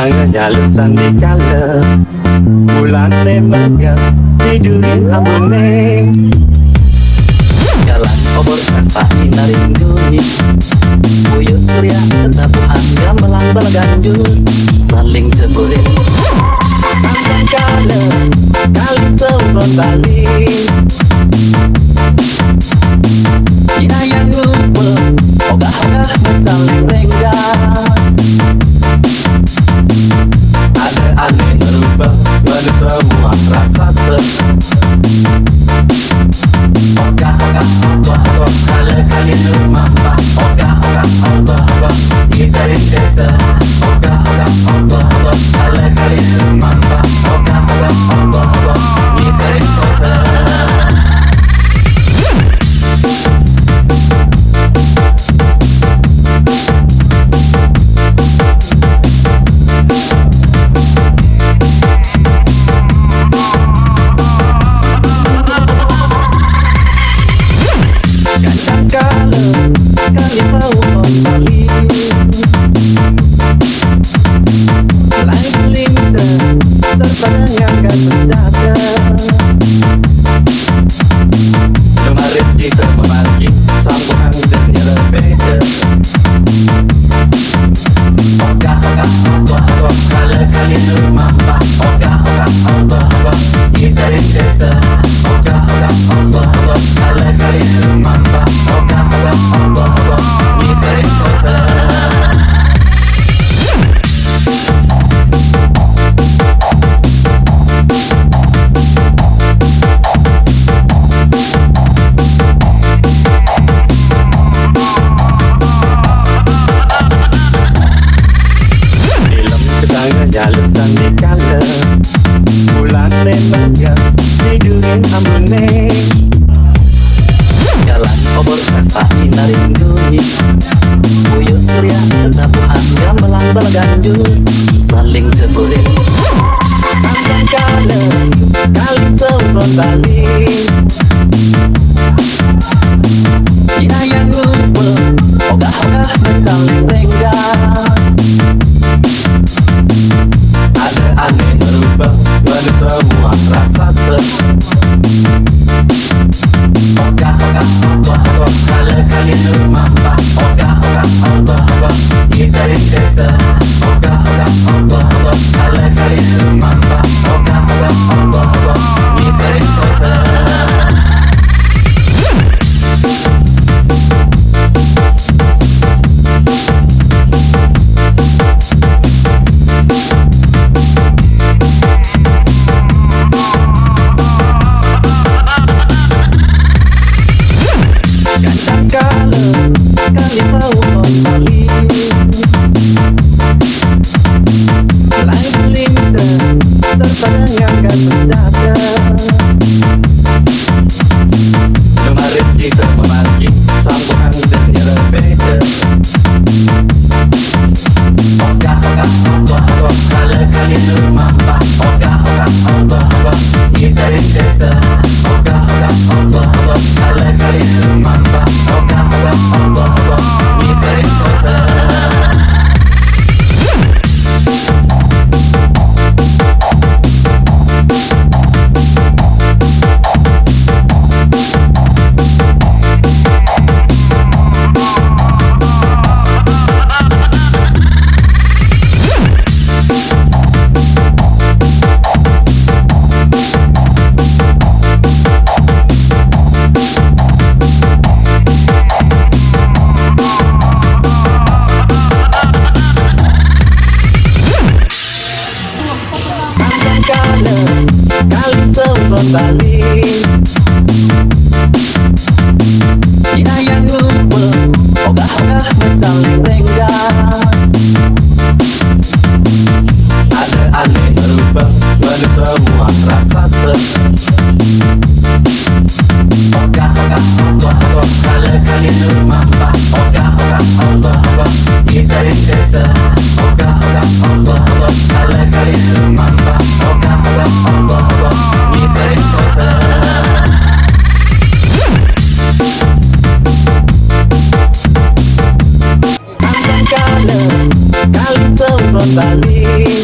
kesangannya lusan di kala bulan tembaknya tidurin abuneng jalan obor tanpa inaringgui buyut surya tetap angga melambal ganjur saling ceburin sampai kala kali sebelum balik ya yang lupa ogah-ogah mentaling renggang ada aneh berubah pada semua raksasa ogah-ogah ogah-ogah kali-kali lumampa ogah-ogah ogah-ogah ditarik desa ogah-ogah ogah-ogah kali-kali lumampa ogah-ogah ogah-ogah ditarik kota kali tahu kembali lain linda terpanjangkan mendadak kemarin kita memaki sambungan dan nyala beda ogah-ogah ogah-ogah kali-kali lumampa ogah-ogah ogah-ogah ditarik desa ogah-ogah ogah-ogah kali-kali lumampa ogah-ogah ogah-ogah ditarik kota jalusan di kala bulan tembaknya tidurin ambune jalan obor tanpa inaringgui buyut surya tetap angga melambal ganjur saling ceburin sampai kala kali sebelum balik ya yang lupa ogah-ogah mentaling renggang ada aneh berubah pada semua raksasa ogah-ogah ogah-ogah kali-kali lumampa ogah-ogah ogah-ogah ditarik desa ogah-ogah ogah-ogah kali-kali lumampa ogah-ogah ogah-ogah ditarik kota kali tahu kembali lain linda terpanjangkan mendadak kemarin kita memaki sambungan dan nyala beda ogah-ogah ogah-ogah kali-kali lumampa ogah-ogah ogah-ogah ditarik desa ogah-ogah ogah-ogah kali-kali lumampa ogah-ogah ogah-ogah ditarik kota kali sebelum balik ya yang lupa ogah-ogah mentaling renggang ada aneh berubah pada semua raksasa ogah-ogah ogah-ogah kali-kali lumampa ogah-ogah ogah-ogah ditarik desa ogah-ogah ogah-ogah kali-kali lumampa ogah-ogah ogah-ogah ditarik kota sampai kala kali sebelum balik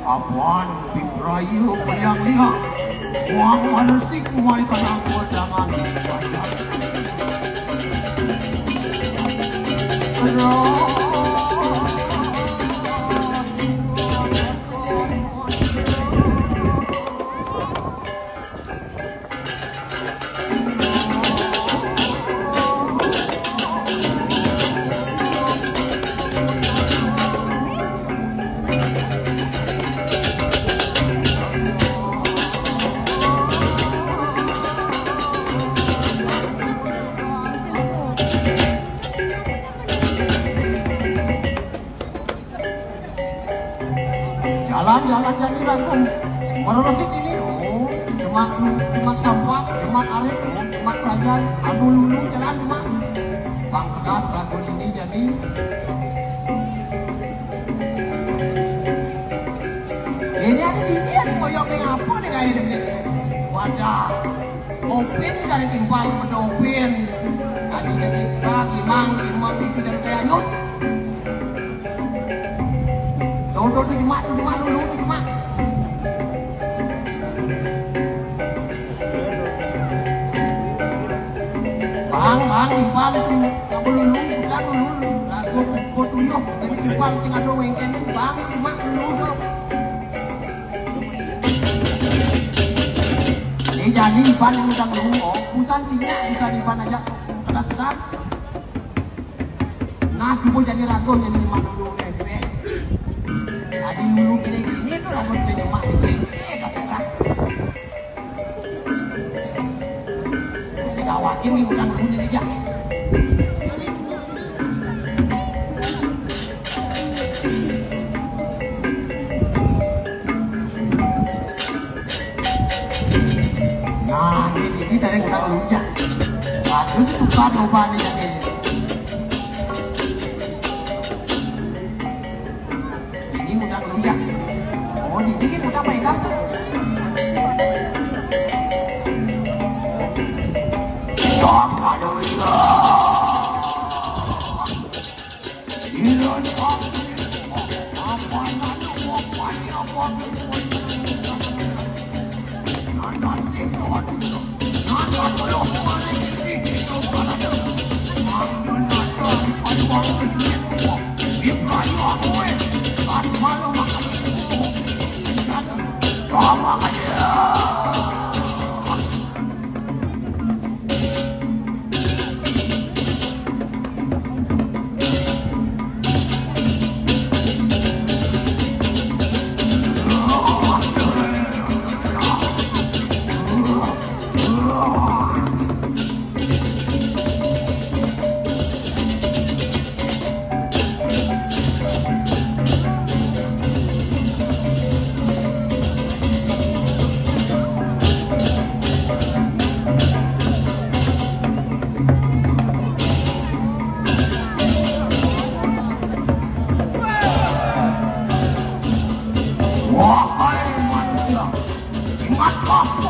Apaan Bibrayu yang lihat uang manusia kembali ke aku jangan jalan-jalan jadi langsung merosik ini demak sampah, demak arit, demak kerajaan, anu lulu jalan demak bang kedas lagu ini jadi ini ada di dia nih ngoyok nih apa nih kayak ini wadah opin dari timbang mendopin tadi jadi bang limang itu dari kayak yut Dodo tu jemak dulu tu jemak. Bang, timbang tu tak berlulu, bukan lulu. Aku tuyuk jadi timbang sing ada wengken ni bang, jemak dulu tu. Ni jadi iban yang udang lulu, busan sinyak bisa diban aja kedas-kedas. Nas pun jadi ragon jadi jemak dulu ni. Adi lulu gini tu ragun dia nyemak ni kata mesti kawakin ni udang lulu ni dia nah ini saya udang lulu je bagus tukar coba ni jadi oh ini kan udah pegang yang satu itu sama aja.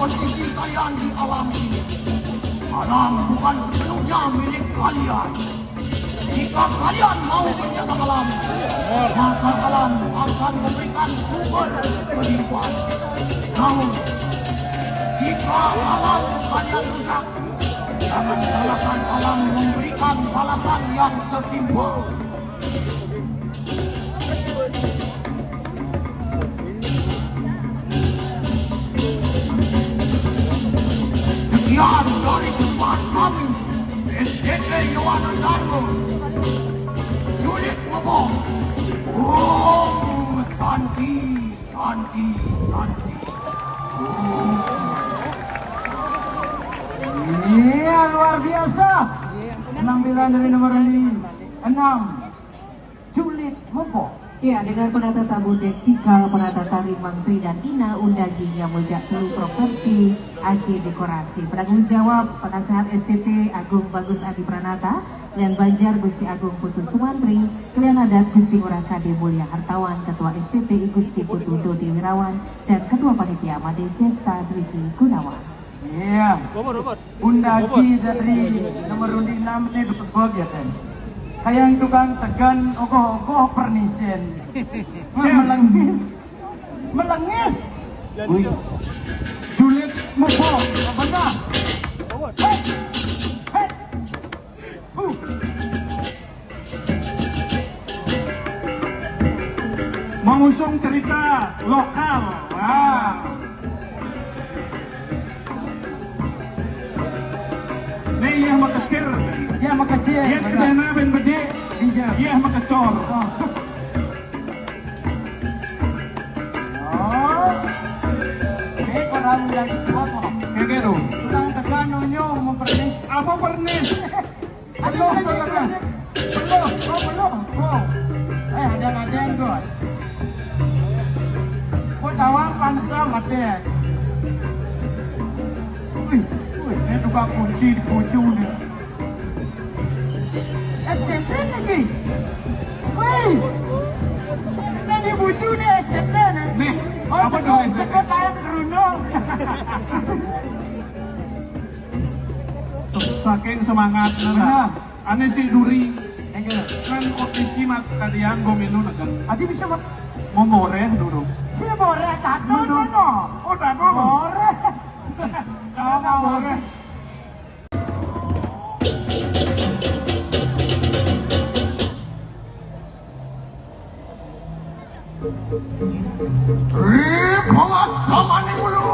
Posisi kalian di alam ini. Alam bukan sepenuhnya milik kalian. Jika kalian mau menjaga alam, maka alam akan memberikan sumber kehidupan. Namun, jika alam kalian rusak, jangan salahkan alam memberikan balasan yang setimpal. Sekian dari kesempatan kami SDT Yohana Darmo unit Mabok. Oh, Santi. Iya, luar biasa. Penampilan dari nomor 6 Julid Mopo. Ya, dengan penata tamu Dektikal, penata tari Mangtri dan Ina Undagi Nyamujak Telu Properti Aceh Dekorasi. Penanggung jawab penasehat STT Agung Bagus Adi Pranata, Kalian Banjar Gusti Agung Putu Sumantri, Kalian Adat Gusti Ngurah Kade Mulia Hartawan, Ketua STT Gusti Putu Dodi Wirawan, dan Ketua Panitia Made Cesta Dwiki Gunawan. Iya, Undagi dari nomor 6 ini dukut ya kan. Kayak tukang tegan ogoh pernisen. Melengis. Wih. Julid Mopo, benar. Hei. Mengusung cerita lokal. Wah. Nih yang makecir. Ya makasih. Iya kedana ben bede. Iya. Iya makecor. Oh. Ini orang yang kuat kok. Kayak gitu. Tukang tegan nonyo mempernis. Apa pernis? Belum talaga. Belum. Oh. Ada gue. Kau tawang pansa mati. Wih, ini tukang kunci di kunci nih. STT lagi. Wih. Ini di bucu nih STT nih. Nih, Oh, apa dong STT? sekolah Bruno. Saking semangat Benar. nana. Ane si Duri Enggak. kan kondisi mat kadian gomilu nagan. Adi bisa mak. Momore dulu. Sini bore tato no. Oh tato. Bore. Apa bore? Ribuan sama nih mulut.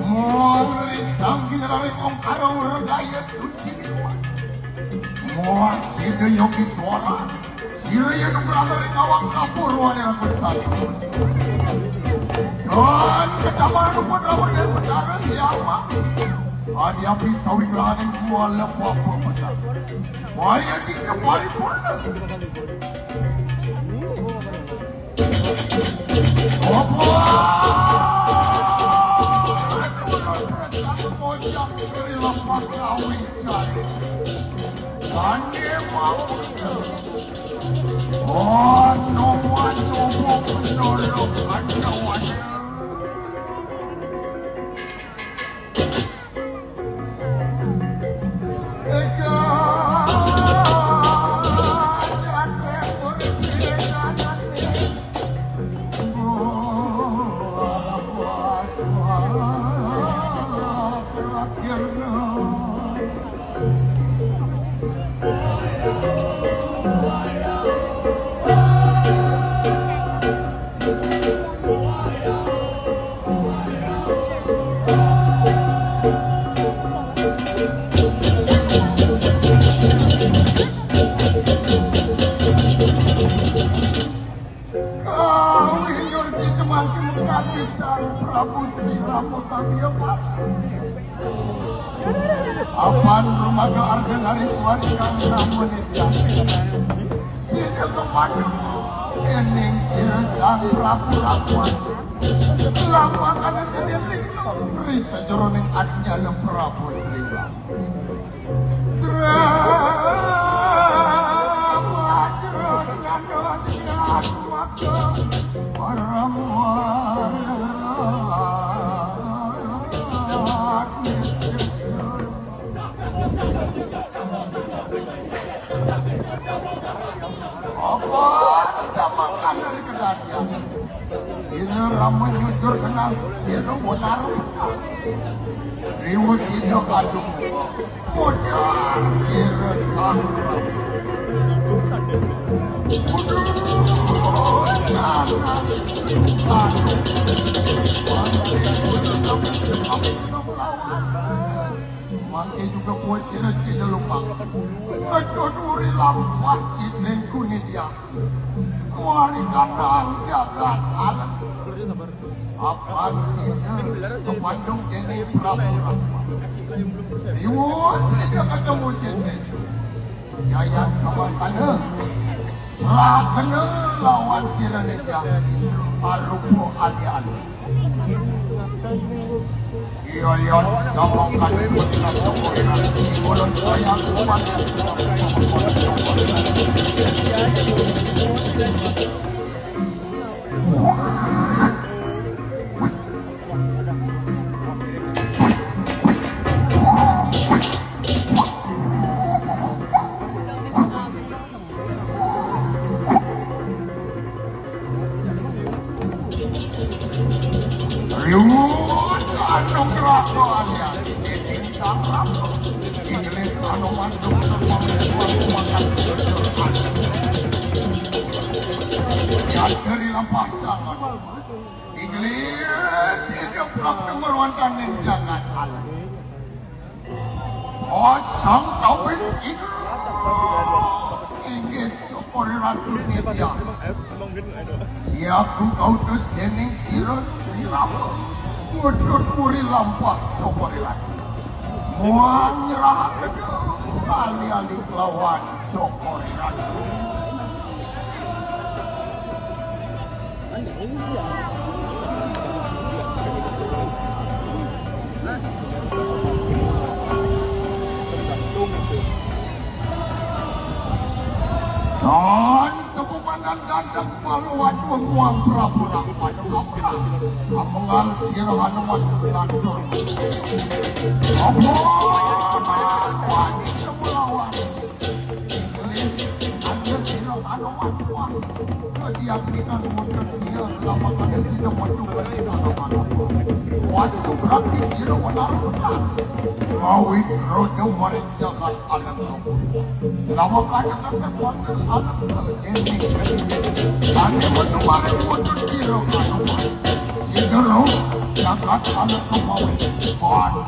Morisang ginarari kong karong redaya suci minuan. Moa sida yogi suara. Siraya nungradari ngawang kapuruan yang bersani musuh. Dan ketabaran upun rawan dan betara siapa. Hadi api sawi gelanin muala apa benar. Waya dikna paripurna. Apa? Aduh, bersama mojang dari lapak kawin cari. Sandi mampunya. Oh, nomo penolong anyawannya. Apan rumah ke Ardenaris warikang namun dia sini kepada ening sirasang Prabu lama karena sendiri risa jeroning adnya le Prabu Sriwa serama jerot nano siat maka apa sama kan dari kedadian sini ramai jujur kenal sini benar riwu sini kadung modal sini sangra aduh lawan mangke juga buat sila-sila lupa keduri lampah sidlen kuni diasi wari kanang jagat alam apaan sila kepandung dene Prabu Iwo sila ketemu sidlen Yayan sama kana serah kena lawan sila diasi arupo ali-ali Yoyon sama kan sebelah sokoran Mulun saya kumpanya dari lampasan Inggris hidup lang memerlukan jangan alam osang tawin cigu inggit sopori ratu nibias siapku kau tus dening siros siram mudut puri lampak sopori ratu muang nyerah kedua ali-ali lawan sopori ratu dan sebumanan gandang paluan umuang Prabu Rahman amungal sirah Hanuman lantur amungan wani semulawan Inggris ada sirah Hanuman wah kediakinan mudah dia lama kada sirah madu balik anak-anak wastu berarti sirah wanar benar Mawit roda merencakan alam lama kada kekuatan alam ini ane menumarin mudah sirah Hanuman sigero jagat alam kemawit panu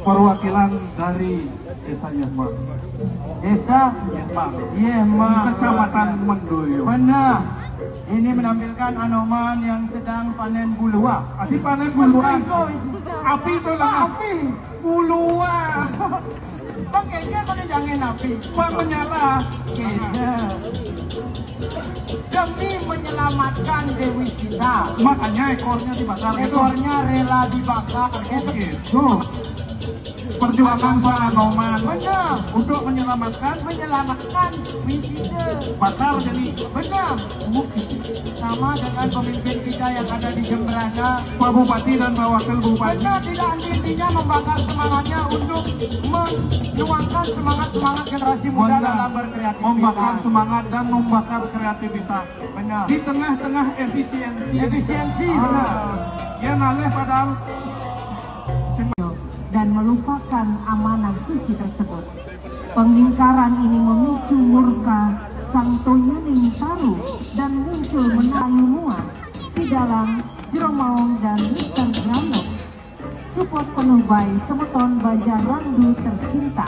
Perwakilan dari Desa Yemang. Desa Yemang, Kecamatan Mendoyo. benar. Ini menampilkan Anoman yang sedang panen bulua. Api panen buluan. Api itu lah api. Bulua. Bang kayaknya kalau jangan api. Bang menyala. Kayaknya demi menyelamatkan Dewi Sita. Makanya ekornya dibakar. Ekornya rela dibakar. Gitu. Perjuangan Pak Anoman Benar. untuk menyelamatkan Wisida. bakar jadi Benar. Sama dengan pemimpin kita yang ada di Jemberana. Pak Bupati dan Pak Wakil Bupati. Benar, tidak henti-hentinya membakar semangatnya untuk menuangkan semangat generasi muda dalam berkreativitas. Membakar semangat dan membakar kreativitas. Benar. Di tengah-tengah efisiensi. Efisiensi, benar. Ya naleh padahal dan melupakan amanah suci tersebut. Pengingkaran ini memicu murka Sang Toyaning Taru dan muncul menayu muat di dalam Jero Maung dan Mr. Grano. Support penuh by Semeton Baja Randu tercinta.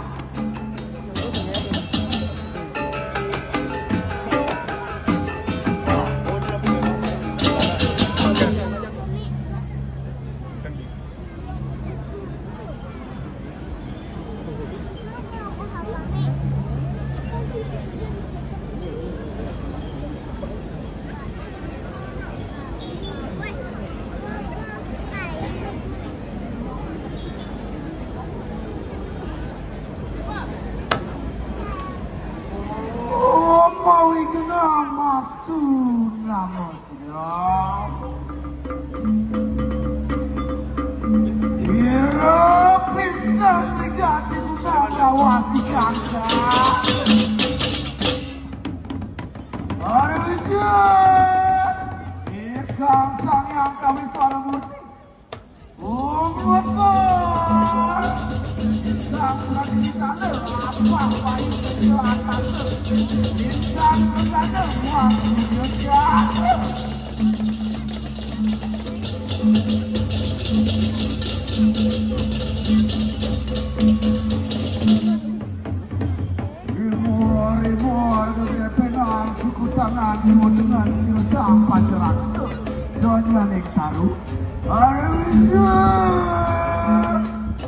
Mau ikna mas tu nama siap. Kira pincang negatif nada wasikan. Hari bijan, ikan sang yang kami suara murti. Muatan, ikan lagi kita le apa baik dia atas. Ikan berganda masih kerja. Imor kemudian penang suku tangan imor dengan sirasam pacaran donya nek taru hari wijan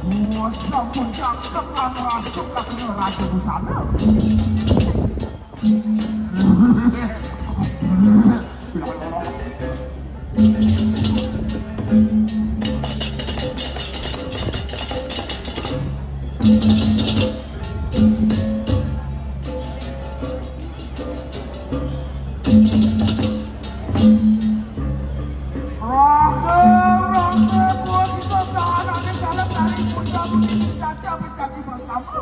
muasa pun cakep masuk ke raja busana. Caci bersama.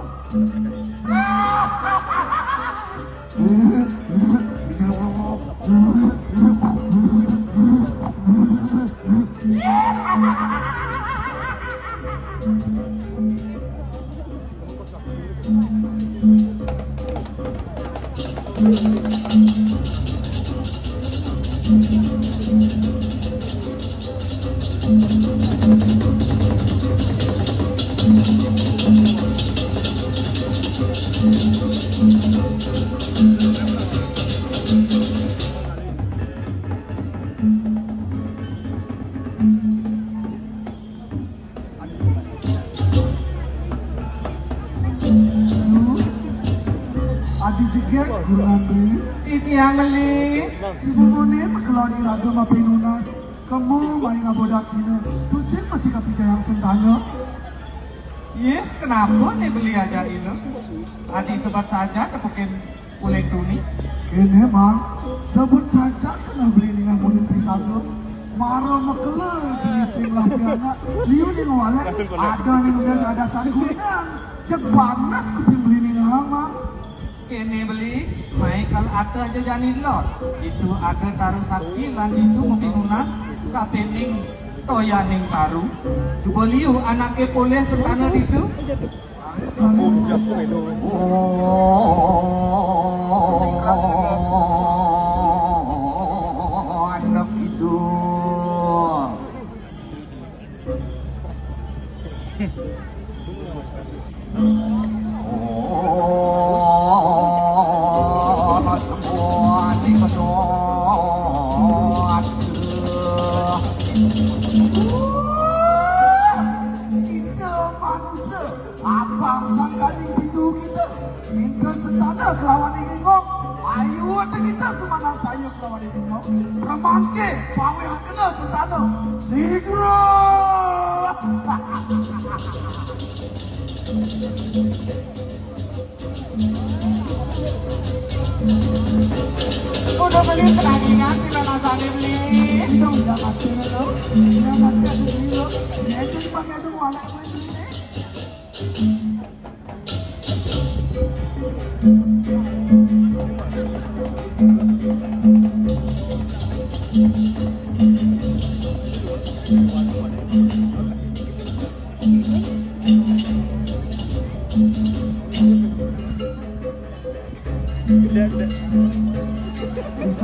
Adi jegek kurang beli. Itu yang beli. Si bubune makeloni raga mapinunas. Kamu main ngabodak sini. Pusing masih kapija yang sentanya. Iya, kenapa nih beli aja ini? Adi sebut saja tepukin kulit tuni. Ini mang, sebut saja kena beli dengan mulut pisau. Maro makele beli sing lah piana. Liu ni ngawale ada nih dan ada sangkunan. Cek panas kuping beli nih mang. Ini beli, Michael ada aja jani lot. Itu ada taruh sakti lan itu mungkin lunas kapening toyaning taruh. Coba liu anaknya boleh sentana itu. Oh, anak itu. Kelawan ini ngok, ayo kita semangat saya kelawan ini ngok. Remangke, pawe yang kena sentana, segera. Udah beli teragingan di mana sana beli? Kita udah mati lo, udah mati ada beli lo. Dia itu dipakai ada wala gue beli.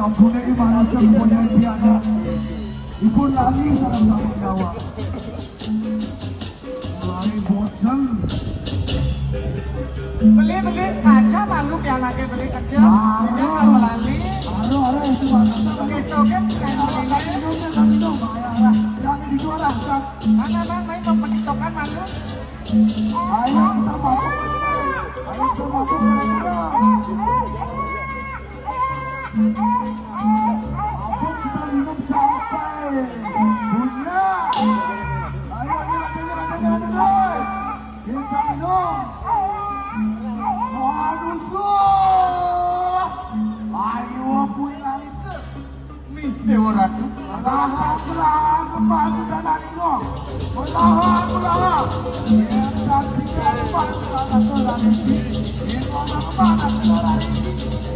sampune imana semuanya piana. Ibu lali sarang tanggung jawab. Mulai bosan. Beli aja malu pianake beli kerja. Dia kalau lali. Aro yang semangat. Gitu kan Jangan dijuara, mana bang main memperhitungkan malu. ayo kita mabuk. Ayo kita mabuk mabuk kita minum sampai punya. Ayo jangan. Kita minum. Manusia. Ayo puing alite. Mi Dewa Ratu. Belahan kembali sudah naningo. Belahan. Dan sikap kembali sudah naningo. Ini orang kemana sudah ini.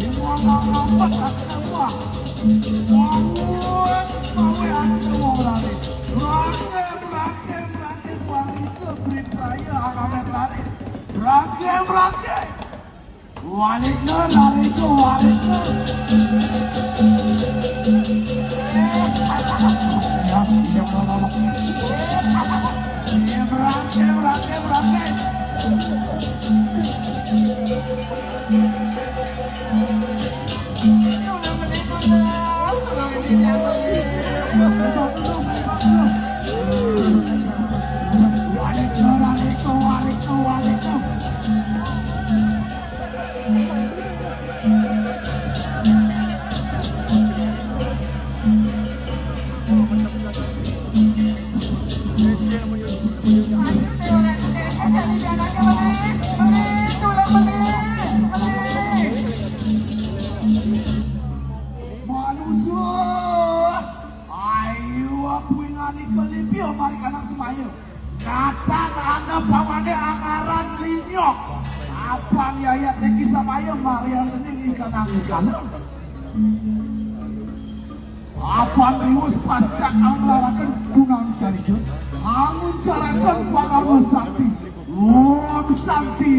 Ini orang kemana semua. Mau yang semua berani. Berangke. Wangi cebrit raya akamet lari. Berangke. Waliknya lari ke waliknya. Berangke. Kadang anda pawane angaran linyok. Apaan yayat teki sama ayam Marian tening ikan nangis kalem. Apaan riwus pascak anglarakan dunang carikun. Angun carakan para mesakti. Om santi.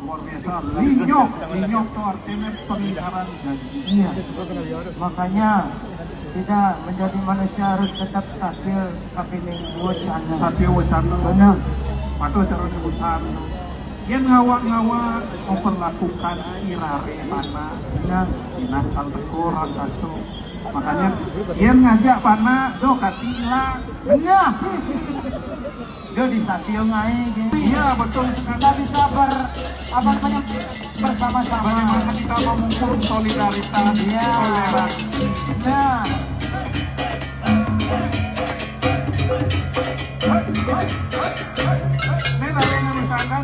Luar biasa. Linyok itu artinya pengisaran janji. Iya. Makanya kita menjadi manusia harus tetap satil kapining wacana. Satil wacana. Benar. Maka cara usaha yang ngawa memperlakukan irare mana. Benar. Sinakal tekoran kaso. Makanya dia ngajak pana do katilang. Benar. Dia disatil ngai. Iya betul. Kita bisa bersama-sama. Bagaimana kita mengukur solidaritas, toleransi. Nah. Ini lagi yang misalkan.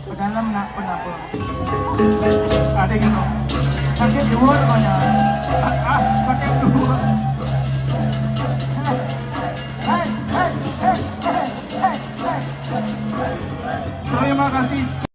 Ke dalam nak penapa. Ada gitu. Pakai dua namanya. Pakai dua. Terima kasih.